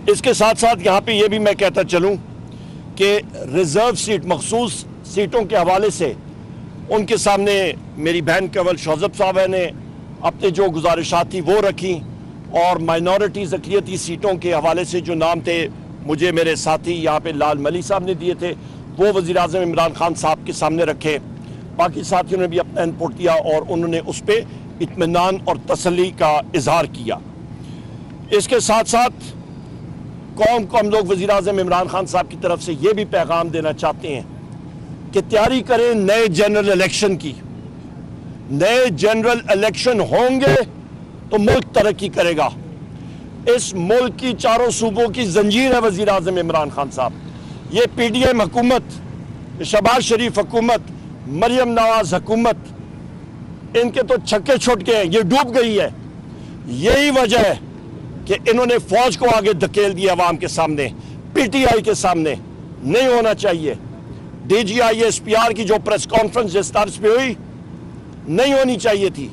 इसके साथ साथ यहाँ पे ये भी मैं कहता चलूँ कि रिज़र्व सीट मखसूस सीटों के हवाले से उनके सामने मेरी बहन कंवल शौज़ब साहब ने अपने जो गुजारिशात थी वो रखी, और माइनॉरिटीज़ अक़लियती सीटों के हवाले से जो नाम थे मुझे मेरे साथी यहाँ पे लाल मली साहब ने दिए थे वो वज़ीर-ए-आज़म इमरान खान साहब के सामने रखे। बाकी साथियों ने भी अपना इनपुट दिया और उन्होंने उस पर इत्मीनान और तसल्ली का इजहार किया। इसके साथ साथ कौम को हम लोग वज़ीर-ए-आज़म इमरान खान साहब की तरफ से ये भी पैगाम देना चाहते हैं कि तैयारी करें नए जनरल इलेक्शन की। नए जनरल इलेक्शन होंगे तो मुल्क तरक्की करेगा। इस मुल्क की चारों सूबों की जंजीर है वज़ीर-ए-आज़म इमरान खान साहब। ये PDM हुकूमत, शहबाज शरीफ हुकूमत, मरियम नवाज हुकूमत, इनके तो छक्के छुट गए हैं, ये डूब गई है। यही वजह है कि इन्होंने फौज को आगे धकेल दिया अवाम के सामने, PTI के सामने। नहीं होना चाहिए। DGI SPR की जो प्रेस कॉन्फ्रेंस जिस तर्ज पे हुई नहीं होनी चाहिए थी।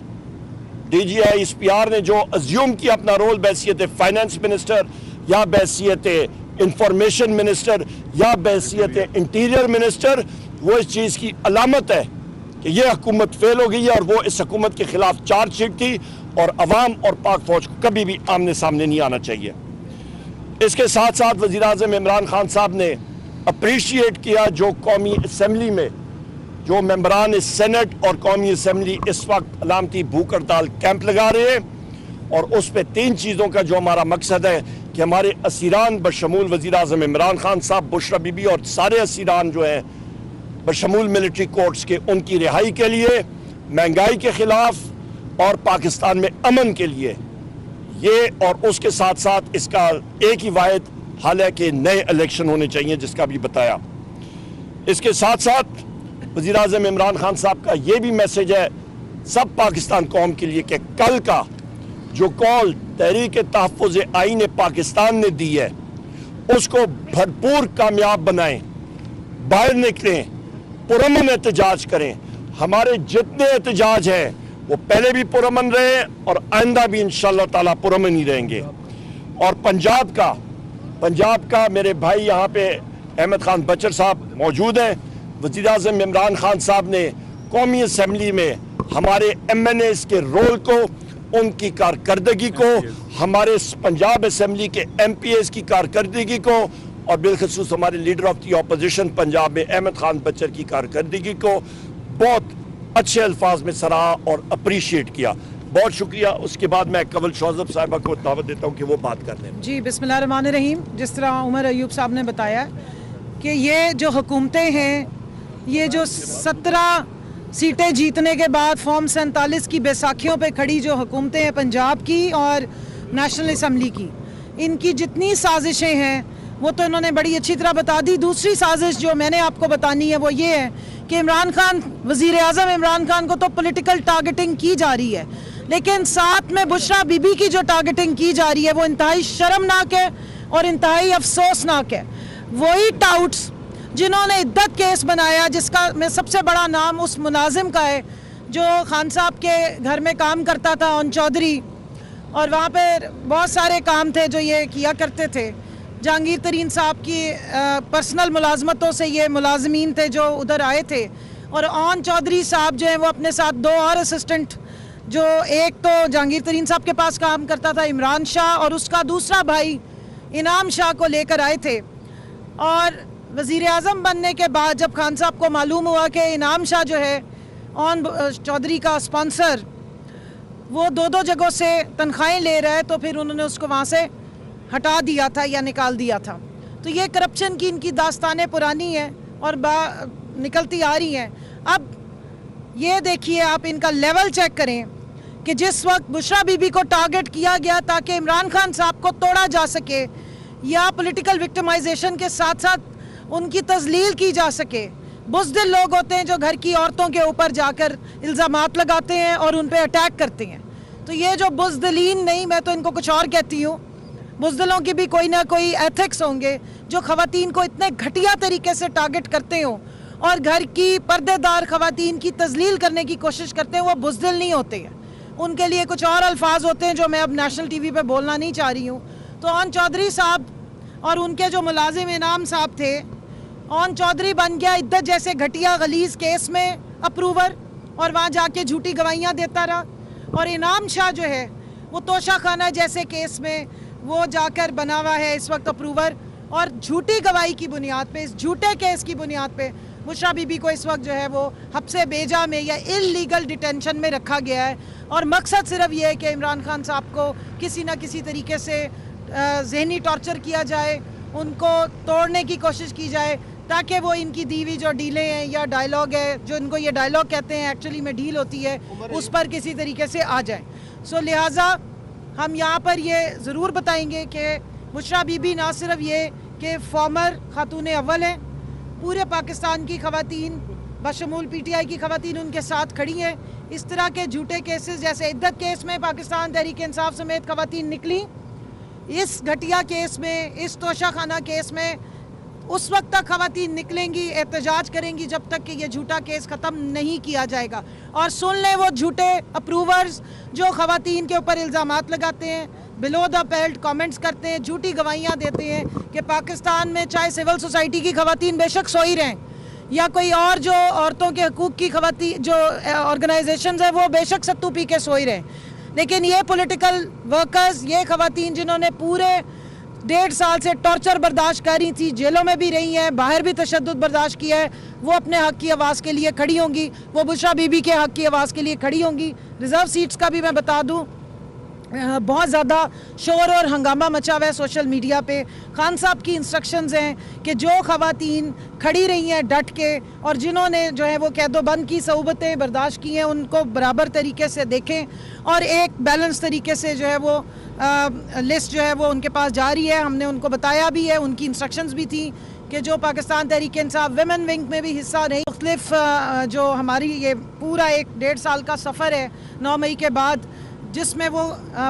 DGI SPR ने जो अज्यूम किया अपना रोल बैसियत फाइनेंस मिनिस्टर या बैसियत इंफॉर्मेशन मिनिस्टर या बैसियत इंटीरियर मिनिस्टर, वो इस चीज़ की अलामत है कि ये हुकूमत फेल हो गई है और वो इस हुकूमत के खिलाफ चार्जशीट थी और अवाम और पाक फौज को कभी भी आमने सामने नहीं आना चाहिए। इसके साथ साथ वज़ीर-ए-आज़म इमरान खान साहब ने अप्रिशिएट किया जो कौमी असम्बली में जो मेंबरान सेनेट और कौमी असम्बली इस वक्त अलामती भूख हड़ताल कैंप लगा रहे हैं, और उस पर 3 चीज़ों का जो हमारा मकसद है कि हमारे असीरान बशमूल वज़ीर-ए-आज़म इमरान खान साहब, बुशरा बीबी और सारे असीरान जो हैं बशमूल मिलिट्री कोर्ट्स के, उनकी रिहाई के लिए, महंगाई के ख़िलाफ़ और पाकिस्तान में अमन के लिए ये, और उसके साथ साथ इसका एक ही वाहिद हल है कि नए इलेक्शन होने चाहिए जिसका भी बताया। इसके साथ साथ वज़ीर-ए-आज़म इमरान खान साहब का ये भी मैसेज है सब पाकिस्तान कौम के लिए कि कल का जो कॉल तहरीक-ए-तहफ़्फ़ुज़ आईन पाकिस्तान ने दी है उसको भरपूर कामयाब बनाएं, बाहर निकलें, पुरअमन एहतजाज करें। हमारे जितने एहतजाज हैं वो पहले भी पुरअमन रहे और आइंदा भी इंशाअल्लाह ताला पुरअमन ही रहेंगे। और पंजाब का मेरे भाई यहाँ पे अहमद खान बचर साहब मौजूद हैं। वज़ीर-ए-आज़म इमरान खान साहब ने कौमी असम्बली में हमारे MNAs के रोल को, उनकी कारकर्दगी को, हमारे पंजाब असम्बली के MPAs की कारकर्दगी को और बिलखसूस हमारे leader of the opposition Punjab में अहमद खान बचर की कारकर्दगी को बहुत अच्छे अल्फाज में सराहा और अप्रिशिएट किया। बहुत शुक्रिया। उसके बाद मैं कंवल शौज़ब साहिबा को दावत देता हूँ कि वो बात कर लें। जी, बिस्मिल्लाहिर्रहमानिर्रहीम। जिस तरह उमर अयूब साहब ने बताया कि ये जो हुकूमतें हैं, ये जो 17 सीटें जीतने के बाद फॉर्म 47 की बैसाखियों पे खड़ी जो हुकूमतें हैं पंजाब की और नेशनल असम्बली की, इनकी जितनी साजिशें हैं वो तो इन्होंने बड़ी अच्छी तरह बता दी। दूसरी साजिश जो मैंने आपको बतानी है वो ये है कि इमरान खान, वज़ीर-ए-आज़म इमरान खान को तो पॉलिटिकल टारगेटिंग की जा रही है, लेकिन साथ में बुशरा बीबी की जो टारगेटिंग की जा रही है वो इंतहाई शर्मनाक है और इंतहाई अफसोसनाक है। वही टाउट्स जिन्होंने इद्दत केस बनाया, जिसका में सबसे बड़ा नाम उस मुलाजिम का है जो खान साहब के घर में काम करता था, ऑन चौधरी, और वहाँ पे बहुत सारे काम थे जो ये किया करते थे। जहांगीर तरीन साहब की पर्सनल मुलाजमतों से ये मुलाजमीन थे जो उधर आए थे, और ऑन चौधरी साहब जो हैं वो अपने साथ 2 और असिस्टेंट, जो एक तो जहांगीर तरीन साहब के पास काम करता था इमरान शाह, और उसका दूसरा भाई इनाम शाह को लेकर आए थे। और वज़ीर-ए-आज़म बनने के बाद जब खान साहब को मालूम हुआ कि इनाम शाह जो है ऑन चौधरी का स्पॉन्सर, वो 2-2 जगहों से तनख्वाहें ले रहा है, तो फिर उन्होंने उसको वहाँ से हटा दिया था या निकाल दिया था। तो ये करप्शन की इनकी दास्तानें पुरानी हैं और निकलती आ रही हैं। अब ये देखिए, आप इनका लेवल चेक करें कि जिस वक्त बुशरा बीबी को टारगेट किया गया ताकि इमरान खान साहब को तोड़ा जा सके या पॉलिटिकल विक्टिमाइजेशन के साथ साथ उनकी तजलील की जा सके, बुज़दिल लोग होते हैं जो घर की औरतों के ऊपर जाकर इल्ज़ामात लगाते हैं और उन पर अटैक करते हैं। तो ये जो बुज़दिलीन, नहीं मैं तो इनको कुछ और कहती हूँ, बुज़दिलों की भी कोई ना कोई एथिक्स होंगे जो ख़वातीन को इतने घटिया तरीके से टारगेट करते हों और घर की पर्देदार ख़वातीन की तजलील करने की कोशिश करते हैं, वो बुज़दिल नहीं होते हैं। उनके लिए कुछ और अल्फाज होते हैं जो मैं अब नेशनल TV पे बोलना नहीं चाह रही हूँ। तो ऑन चौधरी साहब اور ان کے جو ملازم انعام صاحب تھے، اون چودھری بن گیا عدت جیسے گھٹیا غلیظ کیس میں اپروور، اور وہاں جا کے جھوٹی گواہیاں دیتا رہا. اور انعام شاہ جو ہے وہ توشہ خانہ جیسے کیس میں وہ جا کر بنا ہوا ہے اس وقت اپروور، اور جھوٹی گواہی کی بنیاد پہ، اس جھوٹے کیس کی بنیاد پہ بشریٰ بی بی کو اس وقت جو ہے وہ حبس بیجا میں یا اللیگل ڈیٹینشن میں رکھا گیا ہے. اور مقصد صرف یہ ہے کہ عمران خان صاحب کو کسی نہ کسی طریقے سے ذہنی ٹارچر کیا جائے، ان کو توڑنے کی کوشش کی جائے، تاکہ وہ ان کی دی ہوئی جو ڈیلیں ہیں یا ڈائلاگ ہے، جو ان کو یہ ڈائلاگ کہتے ہیں ایکچولی میں ڈیل ہوتی ہے، اس پر کسی طریقے سے آ جائیں. سو لہٰذا ہم یہاں پر یہ ضرور بتائیں گے کہ بشریٰ بی بی نہ صرف یہ کہ فارمر خاتون اول ہیں، پورے پاکستان کی خواتین بشمول پی ٹی آئی کی خواتین ان کے ساتھ کھڑی ہیں. اس طرح کے جھوٹے کیسز جیسے عدت کیس میں پاکستان تحریک انصاف سمیت خواتین نکلی، اس گھٹیا کیس میں، اس توشہ خانہ کیس میں اس وقت تک خواتین نکلیں گی، احتجاج کریں گی جب تک کہ یہ جھوٹا کیس ختم نہیں کیا جائے گا. اور سن لیں وہ جھوٹے اپروورز جو خواتین کے اوپر الزامات لگاتے ہیں، بلو دا بیلٹ کامنٹس کرتے ہیں، جھوٹی گواہیاں دیتے ہیں کہ پاکستان میں چاہے سول سوسائٹی کی خواتین بے شک سوئی رہیں، یا کوئی اور جو عورتوں کے حقوق کی خواتین جو آرگنائزیشنز ہیں وہ بے شک ستو پی کے سوئی رہیں، لیکن یہ پولیٹیکل ورکرز، یہ خواتین جنہوں نے پورے 1.5 سال سے ٹارچر برداشت کری تھی، جیلوں میں بھی رہی ہیں، باہر بھی تشدد برداشت کیا ہے، وہ اپنے حق کی آواز کے لیے کھڑی ہوں گی، وہ بشریٰ بی بی کے حق کی آواز کے لیے کھڑی ہوں گی. ریزرو سیٹس کا بھی میں بتا دوں، بہت زیادہ شور اور ہنگامہ مچا ہوا ہے سوشل میڈیا پہ. خان صاحب کی انسٹرکشنز ہیں کہ جو خواتین کھڑی رہی ہیں ڈٹ کے، اور جنہوں نے جو ہے وہ قید و بند کی صعوبتیں برداشت کی ہیں، ان کو برابر طریقے سے دیکھیں، اور ایک بیلنس طریقے سے جو ہے وہ لسٹ جو ہے وہ ان کے پاس جاری ہے. ہم نے ان کو بتایا بھی ہے، ان کی انسٹرکشنز بھی تھیں کہ جو پاکستان تحریک انصاف ویمن ونگ میں بھی حصہ نہیں، مختلف جو ہماری یہ پورا 1.5 سال کا سفر ہے 9 مئی کے بعد، جس میں وہ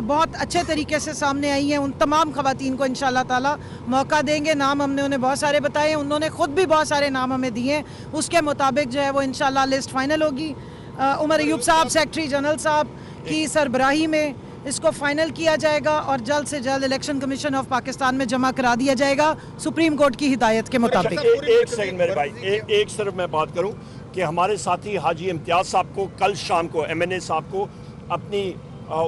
بہت اچھے طریقے سے سامنے آئی ہیں، ان تمام خواتین کو انشاءاللہ تعالی موقع دیں گے. نام ہم نے انہیں بہت سارے بتائے ہیں، انہوں نے خود بھی بہت سارے نام ہمیں دیے ہیں، اس کے مطابق جو ہے وہ انشاءاللہ لسٹ فائنل ہوگی. عمر ایوب صاحب سیکرٹری جنرل صاحب کی سربراہی میں اس کو فائنل کیا جائے گا، اور جلد سے جلد الیکشن کمیشن آف پاکستان میں جمع کرا دیا جائے گا سپریم کورٹ کی ہدایت کے مطابق. ایک سیکنڈ میرے بھائی، ایک صرف میں بات کروں کہ ہمارے ساتھی حاجی امتیاز صاحب کو کل شام کو ایم این اے صاحب کو اپنی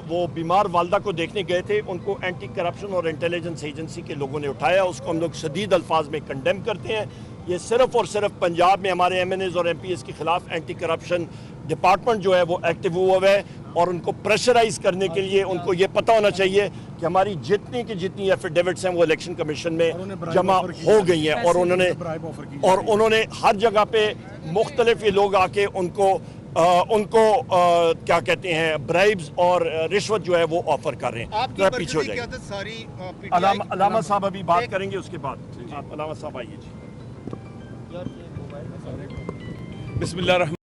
وہ بیمار والدہ کو دیکھنے گئے تھے، ان کو اینٹی کرپشن اور انٹیلیجنس ایجنسی کے لوگوں نے اٹھایا، اس کو ہم لوگ شدید الفاظ میں کنڈیم کرتے ہیں. یہ صرف اور صرف پنجاب میں ہمارے ایم این ایز اور ایم پی ایس کے خلاف اینٹی کرپشن ڈپارٹمنٹ جو ہے وہ ایکٹیو ہوا ہے، اور ان کو پریشرائز کرنے کے لیے ان کو یہ پتہ ہونا چاہیے کہ ہماری جتنی کی جتنی ایفیڈیوٹس ہیں وہ الیکشن کمیشن میں جمع ہو گئی ہیں، اور انہوں نے ہر جگہ پہ مختلف یہ لوگ آ کے ان کو کیا کہتے ہیں برائبز اور رشوت جو ہے وہ آفر کر رہے ہیں. پیچھے ہو جائیں، علامہ صاحب ابھی بات کریں گے، اس کے بعد آپ علامہ صاحب آئیے. جی بسم اللہ الرحمن